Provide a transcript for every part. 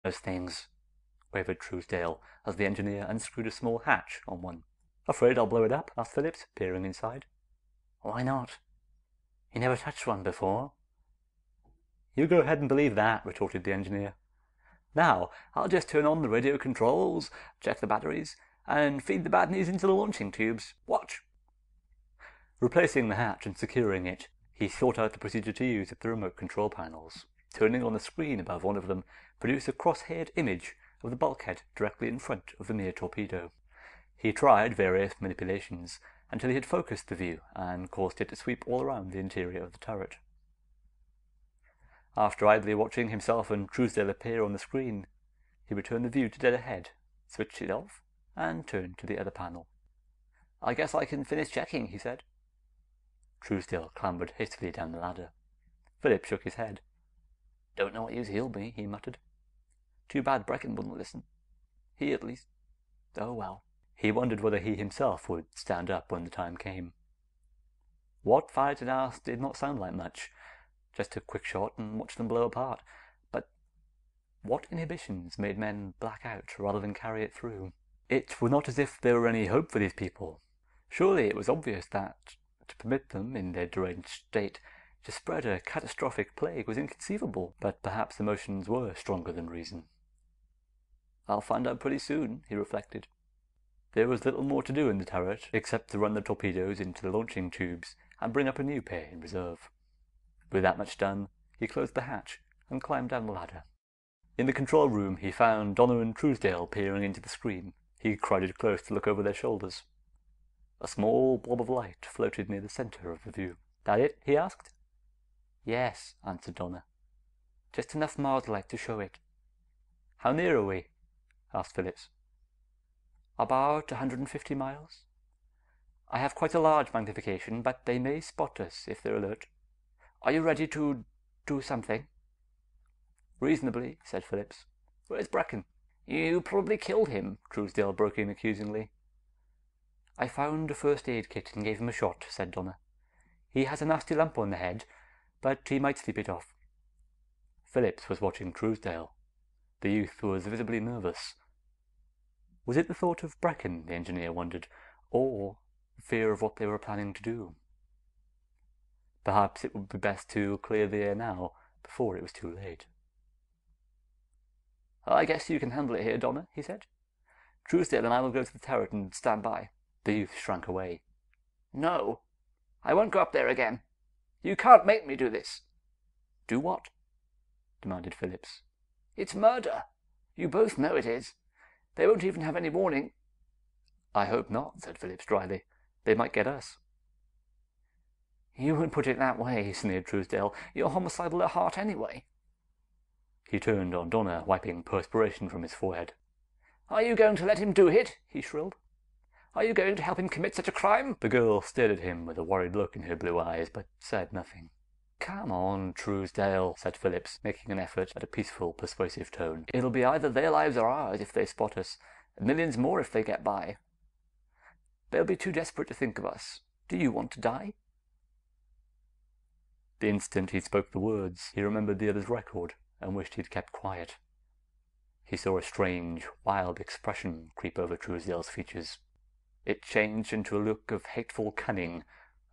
Those things, wavered Truesdale, as the engineer unscrewed a small hatch on one. Afraid I'll blow it up? Asked Phillips, peering inside. Why not? You never touched one before. You go ahead and believe that, retorted the engineer. Now, I'll just turn on the radio controls, check the batteries, and feed the bad news into the launching tubes. Watch. Replacing the hatch and securing it, he thought out the procedure to use at the remote control panels. Turning on the screen above one of them produced a cross-haired image of the bulkhead directly in front of the near torpedo. He tried various manipulations until he had focused the view and caused it to sweep all around the interior of the turret. After idly watching himself and Truesdale appear on the screen, he returned the view to dead ahead, switched it off, and turned to the other panel. I guess I can finish checking, he said. Truesdale clambered hastily down the ladder. Philip shook his head. Don't know what use he'll be, he muttered. Too bad Brecken wouldn't listen. He, at least. Oh well. He wondered whether he himself would stand up when the time came. What Fired had asked did not sound like much. Just a quick shot and watch them blow apart. But what inhibitions made men black out rather than carry it through? It was not as if there were any hope for these people. Surely it was obvious that to permit them, in their deranged state, to spread a catastrophic plague was inconceivable, but perhaps emotions were stronger than reason. I'll find out pretty soon, he reflected. There was little more to do in the turret, except to run the torpedoes into the launching tubes and bring up a new pair in reserve. With that much done, he closed the hatch and climbed down the ladder. In the control room, he found Donner and Truesdale peering into the screen. He crowded close to look over their shoulders. A small blob of light floated near the center of the view. That it? He asked. Yes, answered Donner. Just enough Mars light to show it. How near are we? Asked Phillips. About 150 miles. I have quite a large magnification, but they may spot us if they're alert. Are you ready to do something? Reasonably, said Phillips. Where's Brecken? You probably killed him, Truesdale broke in accusingly. I found a first aid kit and gave him a shot, said Donner. He has a nasty lump on the head, but he might sleep it off. Phillips was watching Truesdale. The youth was visibly nervous. Was it the thought of Brecken, the engineer wondered, or the fear of what they were planning to do? Perhaps it would be best to clear the air now, before it was too late. I guess you can handle it here, Donner, he said. Truesdale and I will go to the turret and stand by. The youth shrank away. No, I won't go up there again. You can't make me do this. Do what? Demanded Phillips. It's murder. You both know it is. They won't even have any warning. I hope not, said Phillips dryly. They might get us. You wouldn't put it that way, sneered Truesdale. You're homicidal at heart anyway. He turned on Donner, wiping perspiration from his forehead. Are you going to let him do it? He shrilled. Are you going to help him commit such a crime? The girl stared at him with a worried look in her blue eyes, but said nothing. Come on, Truesdale, said Phillips, making an effort at a peaceful, persuasive tone. It'll be either their lives or ours if they spot us, and millions more if they get by. They'll be too desperate to think of us. Do you want to die? The instant he spoke the words, he remembered the other's record and wished he'd kept quiet. He saw a strange, wild expression creep over Truesdale's features. It changed into a look of hateful cunning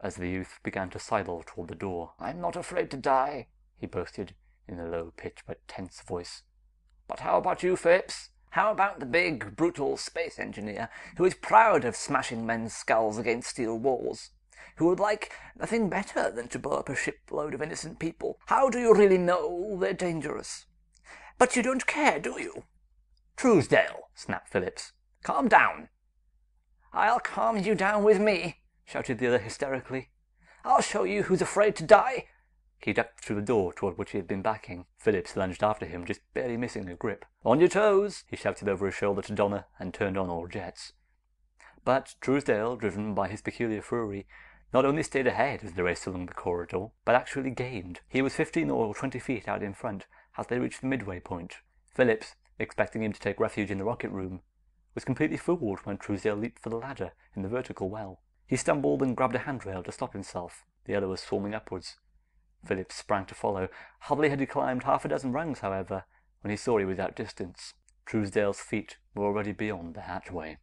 as the youth began to sidle toward the door. I'm not afraid to die, he boasted in a low-pitched but tense voice. But how about you, Phipps? How about the big, brutal space engineer who is proud of smashing men's skulls against steel walls? Who would like nothing better than to blow up a shipload of innocent people? How do you really know they're dangerous? But you don't care, do you? Truesdale, snapped Phillips. Calm down. I'll calm you down with me, shouted the other hysterically. I'll show you who's afraid to die. He ducked through the door toward which he had been backing. Phillips lunged after him, just barely missing a grip. On your toes, he shouted over his shoulder to Donner and turned on all jets. But Truesdale, driven by his peculiar fury, not only stayed ahead as they raced along the corridor, but actually gained. He was 15 or 20 feet out in front as they reached the midway point. Phillips, expecting him to take refuge in the rocket room, was completely fooled when Truesdale leaped for the ladder in the vertical well. He stumbled and grabbed a handrail to stop himself. The other was swarming upwards. Phillips sprang to follow. Hardly had he climbed half a dozen rungs, however, when he saw he was outdistanced. Truesdale's feet were already beyond the hatchway.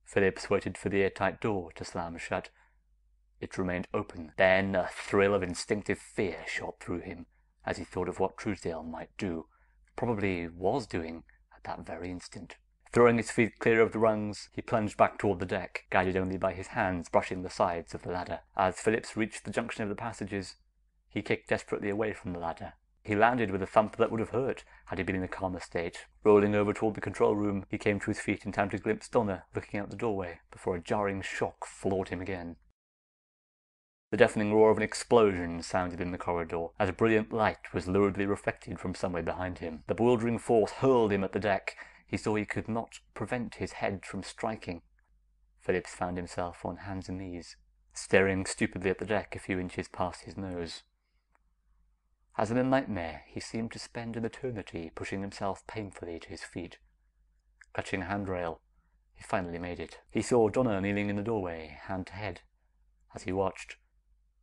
Phillips waited for the airtight door to slam shut. It remained open. Then a thrill of instinctive fear shot through him as he thought of what Truesdale might do, probably was doing at that very instant. Throwing his feet clear of the rungs, he plunged back toward the deck, guided only by his hands brushing the sides of the ladder. As Phillips reached the junction of the passages, he kicked desperately away from the ladder. He landed with a thump that would have hurt had he been in a calmer state. Rolling over toward the control room, he came to his feet in time to glimpse Donna looking out the doorway before a jarring shock floored him again. The deafening roar of an explosion sounded in the corridor, as a brilliant light was luridly reflected from somewhere behind him. The bewildering force hurled him at the deck. He saw he could not prevent his head from striking. Phillips found himself on hands and knees, staring stupidly at the deck a few inches past his nose. As in a nightmare, he seemed to spend an eternity pushing himself painfully to his feet. Clutching a handrail, he finally made it. He saw Donna kneeling in the doorway, hand to head. As he watched,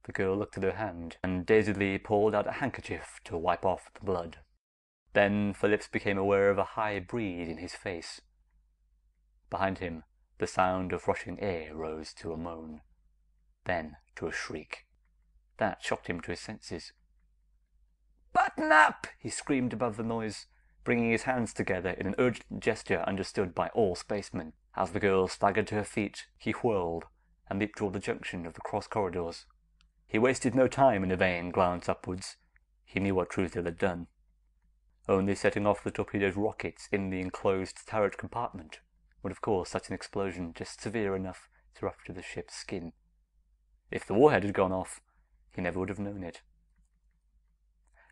the girl looked at her hand and dazedly pulled out a handkerchief to wipe off the blood. Then Phillips became aware of a high breeze in his face. Behind him, the sound of rushing air rose to a moan, then to a shriek. That shocked him to his senses. "Button up!" he screamed above the noise, bringing his hands together in an urgent gesture understood by all spacemen. As the girl staggered to her feet, he whirled and leaped toward the junction of the cross corridors. He wasted no time in a vain glance upwards. He knew what Truesdale had done. Only setting off the torpedo's rockets in the enclosed turret compartment would have caused such an explosion just severe enough to rupture the ship's skin. If the warhead had gone off, he never would have known it.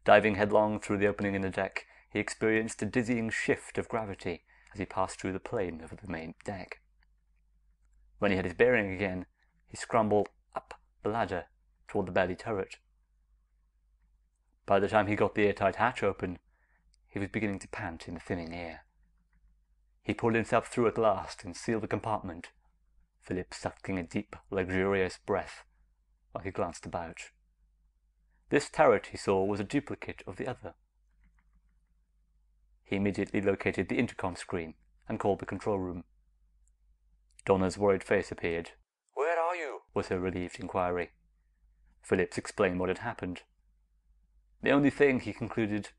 Diving headlong through the opening in the deck, he experienced a dizzying shift of gravity as he passed through the plane of the main deck. When he had his bearing again, he scrambled up the ladder toward the belly turret. By the time he got the airtight hatch open, he was beginning to pant in the thinning air. He pulled himself through at last and sealed the compartment, Phillips sucking a deep, luxurious breath while he glanced about. This turret, he saw, was a duplicate of the other. He immediately located the intercom screen and called the control room. Donna's worried face appeared. "Where are you?" was her relieved inquiry. Phillips explained what had happened. "The only thing," he concluded,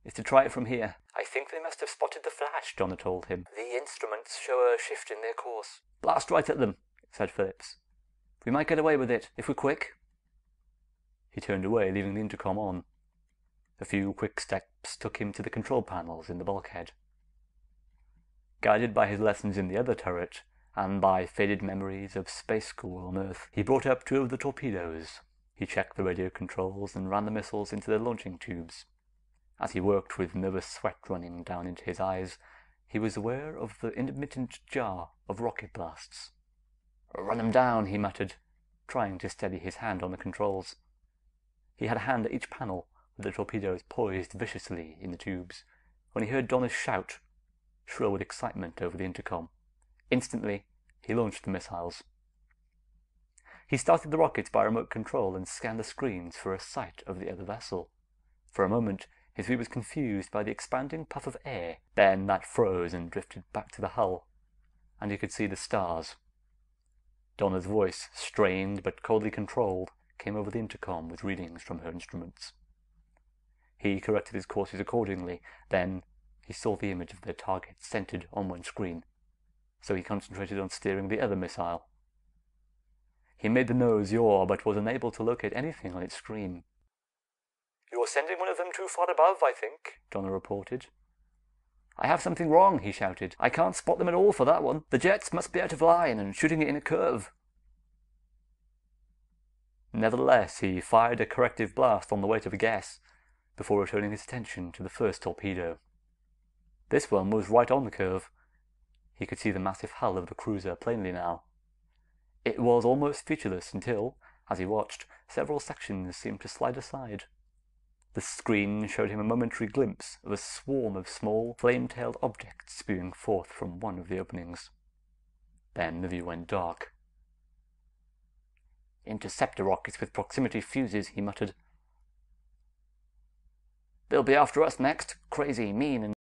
"is to try it from here." "I think they must have spotted the flash," Donna told him. "The instruments show a shift in their course." "Blast right at them," said Phillips. "We might get away with it, if we're quick." He turned away, leaving the intercom on. A few quick steps took him to the control panels in the bulkhead. Guided by his lessons in the other turret, and by faded memories of space school on Earth, he brought up 2 of the torpedoes. He checked the radio controls and ran the missiles into their launching tubes. As he worked with nervous sweat running down into his eyes, he was aware of the intermittent jar of rocket blasts. "Run them down," he muttered, trying to steady his hand on the controls. He had a hand at each panel, with the torpedoes poised viciously in the tubes, when he heard Donna's shout, shrill with excitement over the intercom. Instantly, he launched the missiles. He started the rockets by remote control and scanned the screens for a sight of the other vessel. For a moment, his view was confused by the expanding puff of air. Then that froze and drifted back to the hull, and he could see the stars. Donna's voice, strained but coldly controlled, came over the intercom with readings from her instruments. He corrected his courses accordingly. Then he saw the image of their target centered on one screen, so he concentrated on steering the other missile. He made the nose yaw, but was unable to locate anything on its screen. "You're sending one of them too far above, I think," Donna reported. "I have something wrong," he shouted. "I can't spot them at all for that one. The jets must be out of line and shooting it in a curve." Nevertheless, he fired a corrective blast on the weight of a guess before returning his attention to the first torpedo. This one was right on the curve. He could see the massive hull of the cruiser plainly now. It was almost featureless until, as he watched, several sections seemed to slide aside. The screen showed him a momentary glimpse of a swarm of small, flame-tailed objects spewing forth from one of the openings. Then the view went dark. "Interceptor rockets with proximity fuses," he muttered. They'll be after us next, crazy, mean, and